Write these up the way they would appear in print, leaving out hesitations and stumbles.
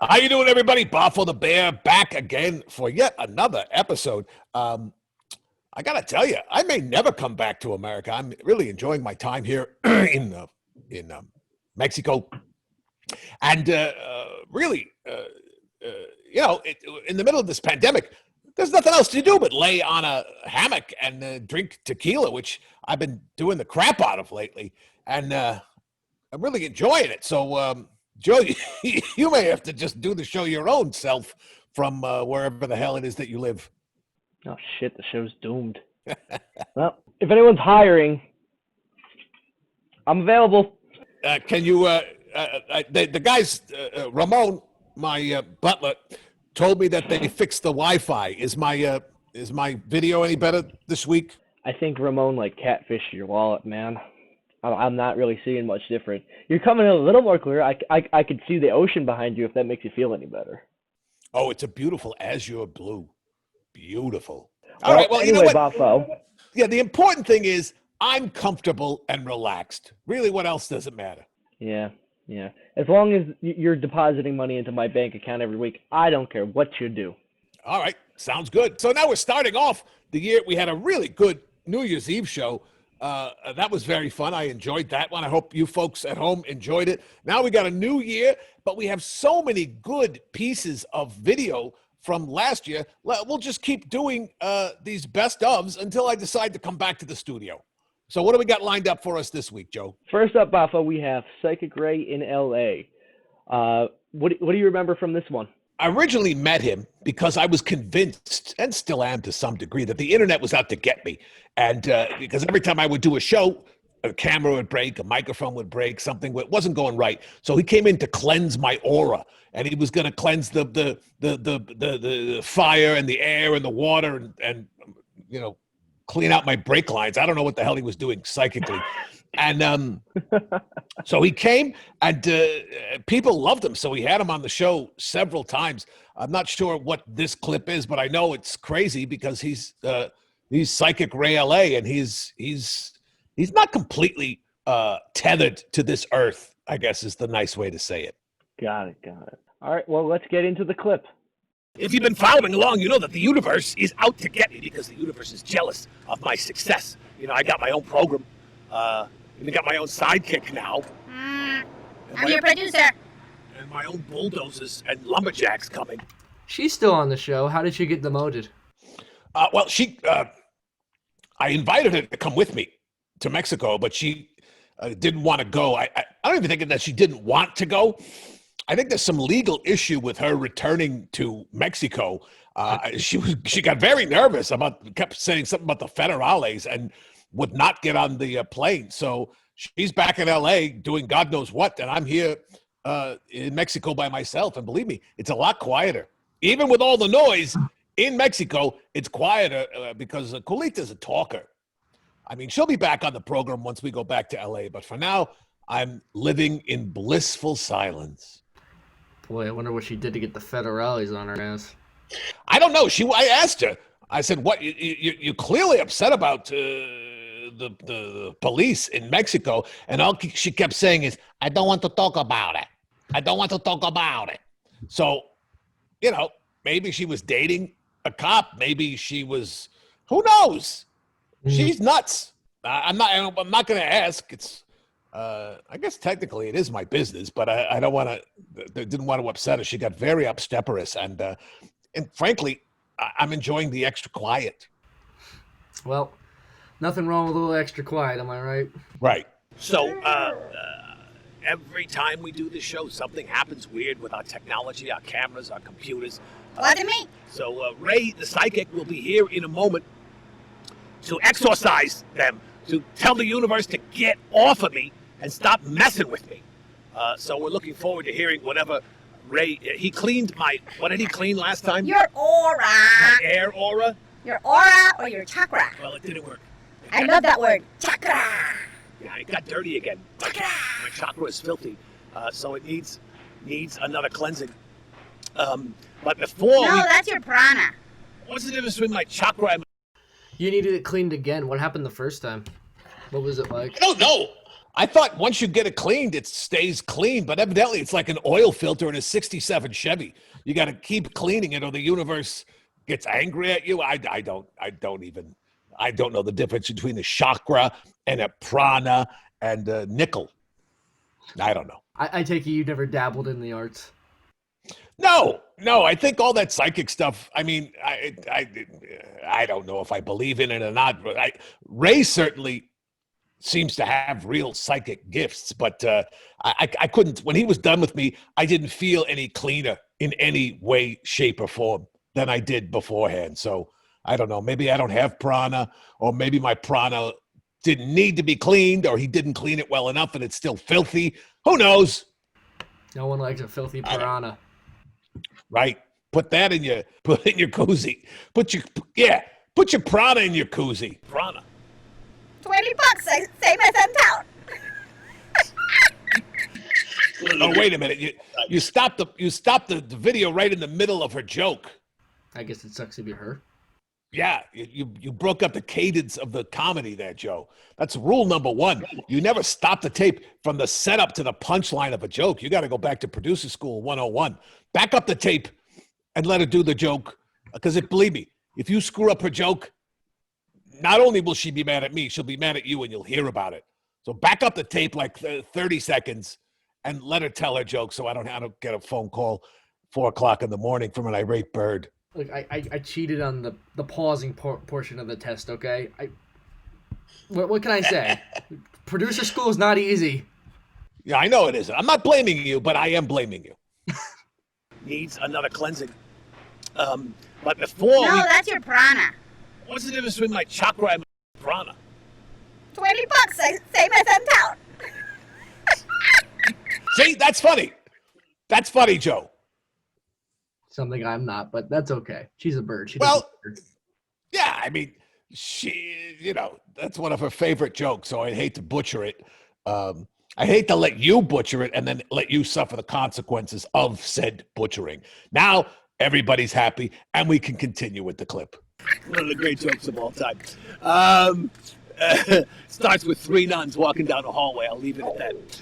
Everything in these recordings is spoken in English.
How you doing, everybody? Boffo the Bear back again for yet another episode. I gotta tell you, I may never come back to America. I'm really enjoying my time here in Mexico, and really, in the middle of this pandemic, there's nothing else to do but lay on a hammock and drink tequila, which I've been doing the crap out of lately, and I'm really enjoying it. So, Joe, you may have to just do the show your own self from wherever the hell it is that you live. Oh, shit, the show's doomed. Well, if anyone's hiring, I'm available. Can you, the guys, Ramon, my butler, told me that they fixed the Wi-Fi. Is my video any better this week? I think Ramon catfished your wallet, man. I'm not really seeing much different. You're coming in a little more clear. I could see the ocean behind you if that makes you feel any better. Oh, it's a beautiful azure blue. Beautiful. All right, well, anyway, you know what? Boffo. Yeah, the important thing is I'm comfortable and relaxed. Really, what else does it matter? Yeah. As long as you're depositing money into my bank account every week, I don't care what you do. All right, sounds good. So now we're starting off the year. We had a really good New Year's Eve show. That was very fun. I enjoyed that one. I hope you folks at home enjoyed it. Now we got a new year, but we have so many good pieces of video from last year. We'll just keep doing these best ofs until I decide to come back to the studio. So what do we got lined up for us this week, Joe? First up, Boffo, we have Psychic Ray in L.A. What do you remember from this one? I originally met him because I was convinced, and still am to some degree, that the internet was out to get me. And because every time I would do a show, a camera would break, a microphone would break, something wasn't going right. So he came in to cleanse my aura, and he was going to cleanse the fire and the air and the water and clean out my brake lines. I don't know what the hell he was doing psychically. And so he came, and people loved him. So we had him on the show several times. I'm not sure what this clip is, but I know it's crazy because he's Psychic Ray LA, and he's not completely tethered to this earth, I guess is the nice way to say it. Got it. All right, well, let's get into the clip. If you've been following along, you know that the universe is out to get me because the universe is jealous of my success. I got my own program. Even got my own sidekick now. I'm your producer. And my own bulldozers and lumberjacks coming. She's still on the show. How did she get demoted? Well, I invited her to come with me to Mexico, but she didn't want to go. I don't even think that she didn't want to go. I think there's some legal issue with her returning to Mexico. She got very nervous kept saying something about the federales and would not get on the plane. So she's back in LA doing God knows what, and I'm here in Mexico by myself. And believe me, it's a lot quieter. Even with all the noise in Mexico, it's quieter because Colita's a talker. I mean, she'll be back on the program once we go back to LA, but for now, I'm living in blissful silence. Boy, I wonder what she did to get the federales on her ass. I don't know. I asked her. I said, "What? You're clearly upset about the police in Mexico?" And all she kept saying is, "I don't want to talk about it. I don't want to talk about it." So, maybe she was dating a cop. Maybe she was. Who knows? She's nuts. I'm not going to ask. It's. I guess technically it is my business, but I don't want to. Didn't want to upset her. She got very obstreperous, and frankly, I'm enjoying the extra quiet. Well, nothing wrong with a little extra quiet, am I right? Right. So every time we do this show, something happens weird with our technology, our cameras, our computers. Wasn't me. So Ray, the psychic, will be here in a moment to exorcise them, to tell the universe to get off of me and stop messing with me. So we're looking forward to hearing whatever Ray, he cleaned what did he clean last time? Your aura. My air aura? Your aura or your chakra. Well, it didn't work. I love that word. Chakra. Yeah, it got dirty again. Chakra. My chakra is filthy, so it needs another cleansing. But before that's your piranha. What's the difference between my chakra and You needed it cleaned again. What happened the first time? What was it like? I don't know. I thought once you get it cleaned, it stays clean, but evidently it's like an oil filter in a 67 Chevy. You got to keep cleaning it or the universe gets angry at you. I don't know the difference between a chakra and a prana and a nickel. I don't know. I take it you never dabbled in the arts. No, I think all that psychic stuff, I mean, I don't know if I believe in it or not, but Ray certainly seems to have real psychic gifts, but I couldn't, when he was done with me, I didn't feel any cleaner in any way, shape, or form than I did beforehand. So I don't know, maybe I don't have prana, or maybe my prana didn't need to be cleaned, or he didn't clean it well enough and it's still filthy. Who knows? No one likes a filthy piranha. Right. Put that in your koozie. Put your prana in your koozie. Prana. $20, same as in town. Oh, wait a minute. You stopped the video right in the middle of her joke. I guess it sucks to be her. Yeah, you broke up the cadence of the comedy there, Joe. That's rule number one. You never stop the tape from the setup to the punchline of a joke. You got to go back to producer school 101. Back up the tape and let her do the joke. Because believe me, if you screw up her joke, not only will she be mad at me, she'll be mad at you and you'll hear about it. So back up the tape like 30 seconds and let her tell her joke so I don't get a phone call 4 o'clock in the morning from an irate bird. Look, I cheated on the pausing portion of the test, okay? What can I say? Producer school is not easy. Yeah, I know it isn't. I'm not blaming you, but I am blaming you. Needs another cleansing. But before No, that's your prana. What's the difference between my chakra and my prana? $20, same as in town. See, that's funny. That's funny, Joe. Something I'm not, but that's okay. She's a bird. Yeah, I mean, that's one of her favorite jokes, so I hate to butcher it. I hate to let you butcher it and then let you suffer the consequences of said butchering. Now, everybody's happy, and we can continue with the clip. One of the great jokes of all time. Starts with 3 nuns walking down a hallway. I'll leave it at that.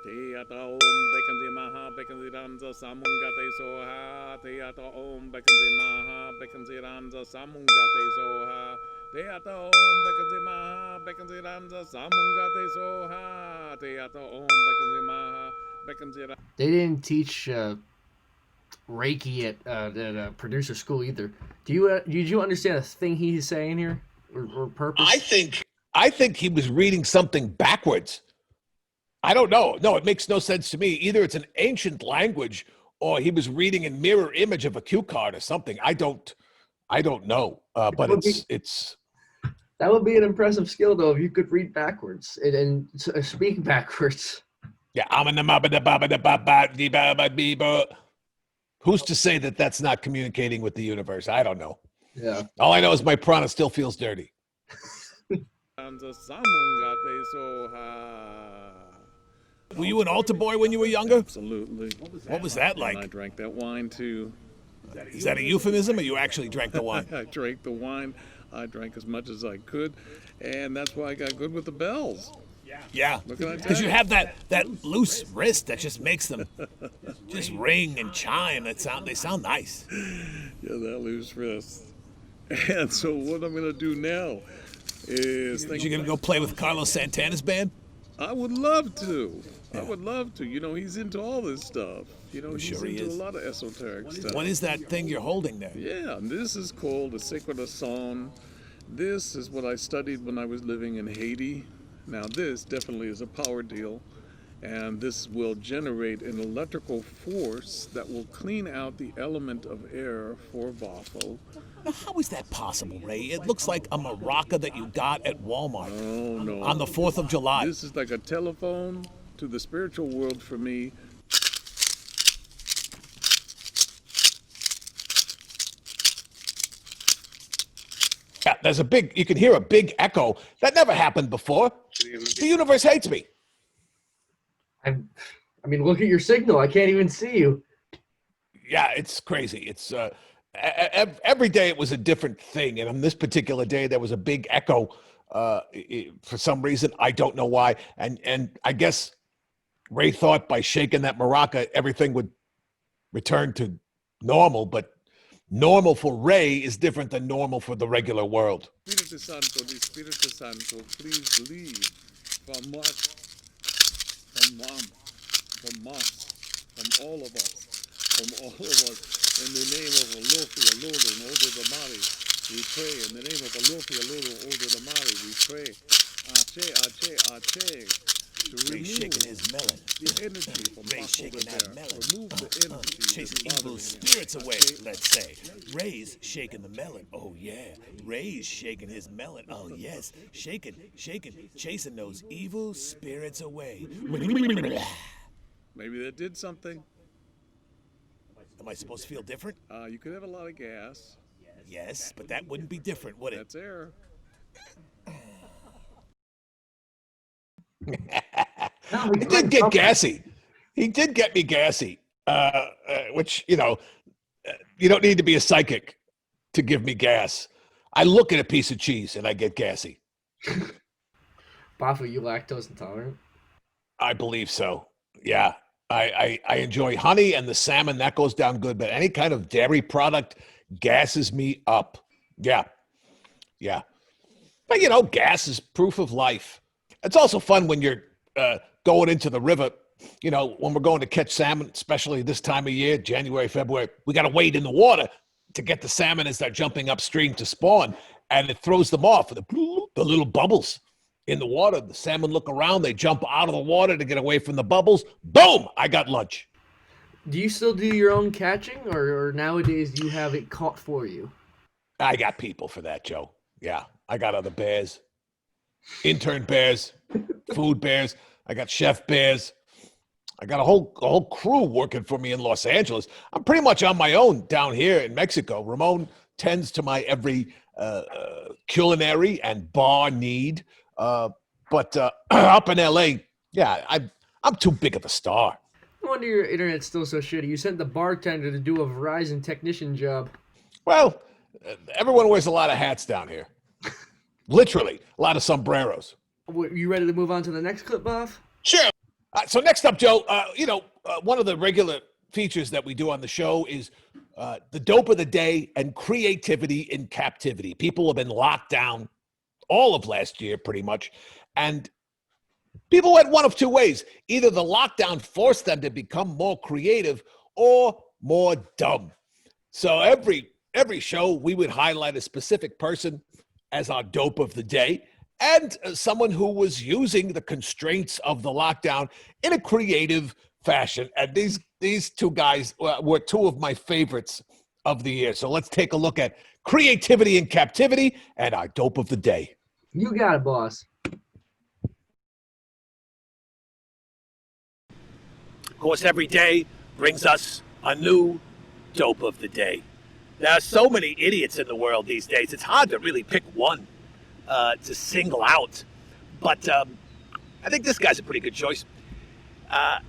Theater Om Bekanzi Maha Bekanzi Ranza Samungate Soha Theater Om Bekanzi Maha Bekanzi Ranza Samungate Soha Theater Om Bekanzi Maha Bekanzi Ranza Samungate Soha Theater Om Bekanzi Maha Bekanzi Ranza. They didn't teach Reiki at producer school either. Did you understand a thing he's saying here or purpose? I think he was reading something backwards. I don't know. No, it makes no sense to me. Either it's an ancient language or he was reading a mirror image of a cue card or something. I don't know. But it's that would be an impressive skill though if you could read backwards and speak backwards. Yeah, who's to say that that's not communicating with the universe? I don't know. Yeah. All I know is my prana still feels dirty. Were you an altar boy when you were younger? Absolutely. What was that like? And I drank that wine too. Is that a euphemism, or you actually drank the wine? I drank the wine. I drank as much as I could, and that's why I got good with the bells. Yeah, What can I tell because you you? have that loose wrist that just makes them just ring and chime. They sound nice. Yeah, that loose wrist. And so what I'm going to do now is think You gonna go play with Carlos Santana's band? I would love to. I would love to. He's into all this stuff. He's sure he into is. a lot of esoteric stuff. What is that thing you're holding there? Yeah, and this is called the Sacred Son. This is what I studied when I was living in Haiti. Now this definitely is a power deal, and this will generate an electrical force that will clean out the element of air for Boffo. Now, how is that possible, Ray? It looks like a maraca that you got at Walmart Oh no. on the 4th of July. This is like a telephone to the spiritual world for me. Yeah, you can hear a big echo. That never happened before. The universe hates me. I mean, look at your signal. I can't even see you. Yeah, it's crazy. every day it was a different thing. And on this particular day, there was a big echo for some reason. I don't know why. And I guess Ray thought by shaking that maraca, everything would return to normal. But normal for Ray is different than normal for the regular world. Espírito Santo, the Espírito Santo, please leave from us, from mom, from us, from all of us, in the name of Alofi, Alolo, and Odo the Mari, we pray. In the name of Alofi, Alolo, Odo the Mari, we pray. Ache, ache, ache. To Ray shaking his melon. the energy from Ray Boffo shaking the that Bear. melon. Remove the energy Chasing that's evil bothering spirits you. away, Okay? let's say. Ray's shaking the melon. Oh, yeah. Ray's shaking his melon. Oh, yes. Shaking, chasing those evil spirits away. Maybe that did something. Am I supposed to feel different? You could have a lot of gas. Yes, but that wouldn't be different, would it? That's air. He did get gassy. He did get me gassy, which, you know, you don't need to be a psychic to give me gas. I look at a piece of cheese and I get gassy. Boffo, you lactose intolerant? I believe so. Yeah. I enjoy honey and the salmon. That goes down good. But any kind of dairy product gasses me up. Yeah. Yeah. But, you know, gas is proof of life. It's also fun when you're going into the river. You know, when we're going to catch salmon, especially this time of year, January, February, we got to wade in the water to get the salmon as they're jumping upstream to spawn. And it throws them off. The little bubbles in the water. The salmon look around. They jump out of the water to get away from the bubbles. Boom! I got lunch. Do you still do your own catching, or nowadays you have it caught for you? I got people for that, Joe. Yeah, I got other bears. Intern bears, food bears. I got chef bears. I got a whole crew working for me in Los Angeles. I'm pretty much on my own down here in Mexico. Ramon tends to my every culinary and bar need. But up in LA, yeah, I'm too big of a star. No wonder your internet's still so shitty. You sent the bartender to do a Verizon technician job. Well, everyone wears a lot of hats down here. Literally, a lot of sombreros. You ready to move on to the next clip, Boff? Sure. So next up, Joe, one of the regular features that we do on the show is the dope of the day and creativity in captivity. People have been locked down all of last year, pretty much. And people went one of two ways. Either the lockdown forced them to become more creative or more dumb. So every show, we would highlight a specific person as our dope of the day and someone who was using the constraints of the lockdown in a creative fashion. And these two guys were two of my favorites of the year. So let's take a look at creativity in captivity and our dope of the day. You got it, boss. Of course, every day brings us a new dope of the day. There are so many idiots in the world these days. It's hard to really pick one to single out. But I think this guy's a pretty good choice. I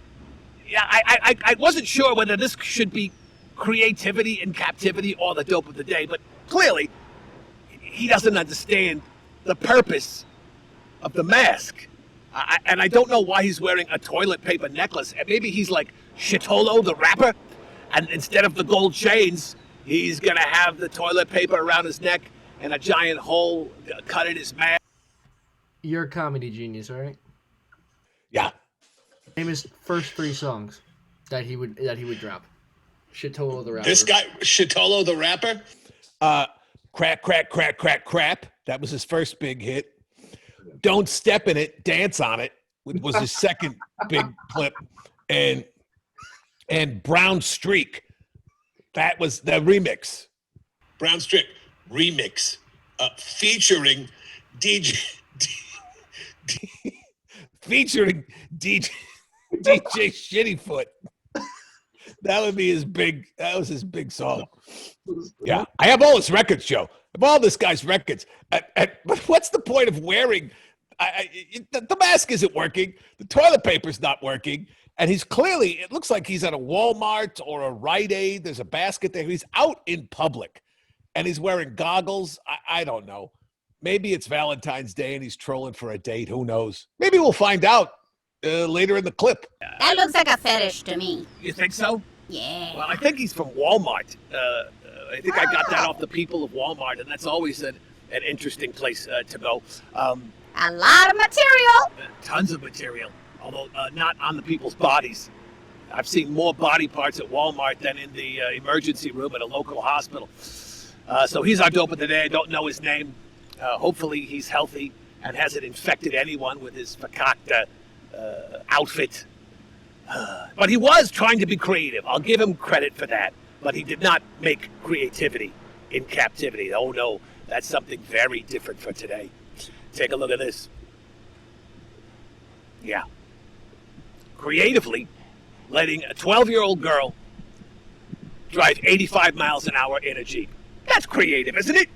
wasn't sure whether this should be creativity in captivity or the dope of the day, but clearly he doesn't understand the purpose of the mask. And I don't know why he's wearing a toilet paper necklace. Maybe he's like Chitolo the rapper, and instead of the gold chains, he's going to have the toilet paper around his neck and a giant hole cut in his mask. You're a comedy genius, all right? Yeah. Name his first 3 songs that he would drop. Chitolo the rapper. This guy, Chitolo the rapper? Crack, crack, crack, crack, crap. That was his first big hit. Don't Step in It, Dance on It was his second big clip. And Brown Streak, that was the remix. Brown Streak remix featuring Featuring DJ Shittyfoot. That would be his big. That was his big song. Yeah, I have all his records, Joe. I have all this guy's records. But what's the point of wearing? The mask isn't working. The toilet paper's not working, And he's clearly, it looks like he's at a Walmart or a Rite Aid. There's a basket there. He's out in public and he's wearing goggles. I don't know. Maybe it's Valentine's Day and he's trolling for a date. Who knows? Maybe we'll find out later in the clip. That looks like a fetish to me. You think so? Yeah. Well, I think he's from Walmart. I think I got that off the people of Walmart, and that's always an interesting place to go. A lot of material. Tons of material, although not on the people's bodies. I've seen more body parts at Walmart than in the emergency room at a local hospital. So he's our dope of the day. I don't know his name. Hopefully he's healthy and hasn't infected anyone with his fakakta outfit. But he was trying to be creative. I'll give him credit for that. But he did not make creativity in captivity. Oh no, that's something very different for today. Take a look at this. Yeah. Creatively letting a 12-year-old girl drive 85 miles an hour in a Jeep. That's creative, isn't it?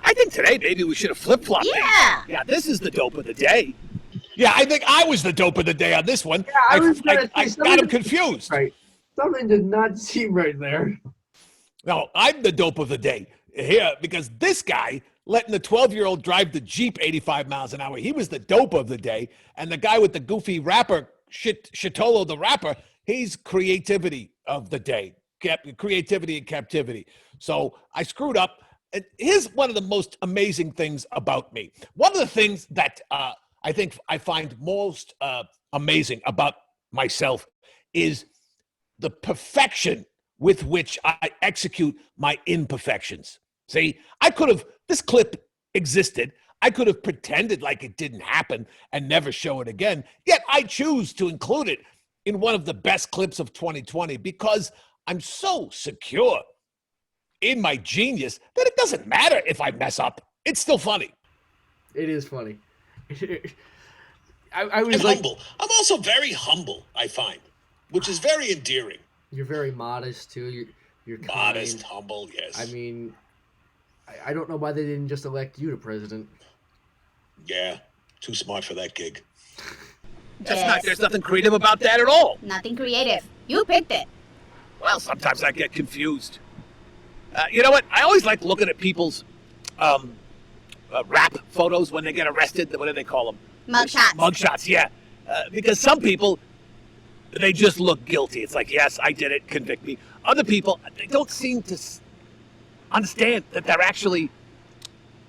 I think today maybe we should have flip-flopped it. Yeah. Yeah, this is the dope of the day. Yeah, I think I was the dope of the day on this one. Yeah, I got him confused. Right. Something did not seem right there. No, I'm the dope of the day here because this guy letting the 12-year-old drive the Jeep 85 miles an hour, he was the dope of the day. And the guy with the goofy rapper, Shitolo the rapper, he's creativity of the day. Creativity and captivity. So I screwed up. And here's one of the most amazing things about me. One of the things that I think I find most amazing about myself is the perfection with which I execute my imperfections. See, this clip existed. I could have pretended like it didn't happen and never show it again. Yet I choose to include it in one of the best clips of 2020 because I'm so secure in my genius that it doesn't matter if I mess up. It's still funny. It is funny. I was I'm like, humble. I'm also very humble, I find, which is very endearing. You're very modest too. You're kind. Modest, humble, yes. I mean, I don't know why they didn't just elect you to president. Yeah, too smart for that gig. There's nothing creative about that at all. Nothing creative. You picked it. Well, sometimes I get confused. You know what? I always like looking at people's rap photos when they get arrested. What do they call them? Mugshots. Mugshots, yeah. Because some people, they just look guilty. It's like, yes, I did it, convict me. Other people, they don't seem to understand that they're actually,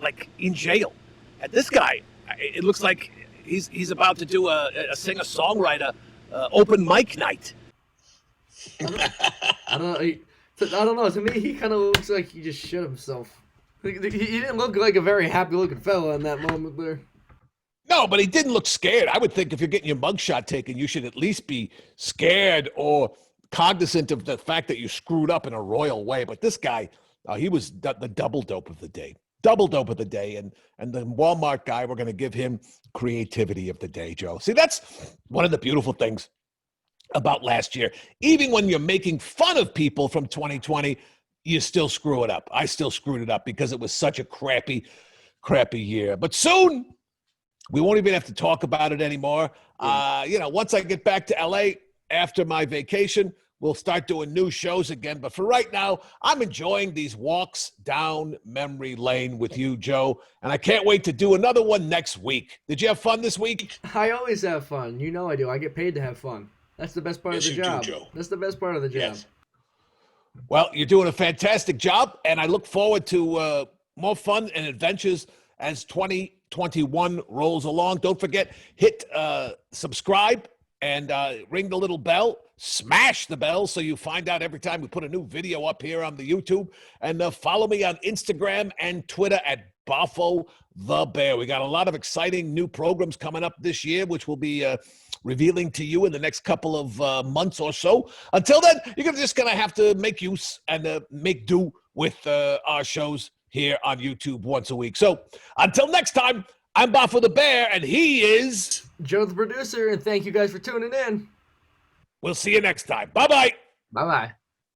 like, in jail. And this guy, it looks like he's about to do a singer-songwriter open mic night. I don't know. To me, he kind of looks like he just shit himself. He didn't look like a very happy-looking fella in that moment there. No, but he didn't look scared. I would think if you're getting your mugshot taken, you should at least be scared or cognizant of the fact that you screwed up in a royal way. But this guy, he was the double dope of the day. Double dope of the day. And the Walmart guy, we're going to give him creativity of the day, Joe. See, that's one of the beautiful things about last year. Even when you're making fun of people from 2020, you still screw it up. I still screwed it up because it was such a crappy year. But soon, we won't even have to talk about it anymore. Once I get back to LA after my vacation, we'll start doing new shows again. But for right now, I'm enjoying these walks down memory lane with you, Joe. And I can't wait to do another one next week. Did you have fun this week? I always have fun. You know I do. I get paid to have fun. That's the best part of the job. Do, Joe. That's the best part of the job. Yes. Well, you're doing a fantastic job, and I look forward to more fun and adventures as 2021 rolls along. Don't forget, hit subscribe and ring the little bell. Smash the bell so you find out every time we put a new video up here on the YouTube. And follow me on Instagram and Twitter at Boffo the Bear. We got a lot of exciting new programs coming up this year, which we'll be revealing to you in the next couple of months or so. Until then, you're just going to have to make use and make do with our shows here on YouTube once a week. So until next time, I'm Boffo the Bear, and he is Joe the producer, and thank you guys for tuning in. We'll see you next time. Bye-bye. Bye-bye.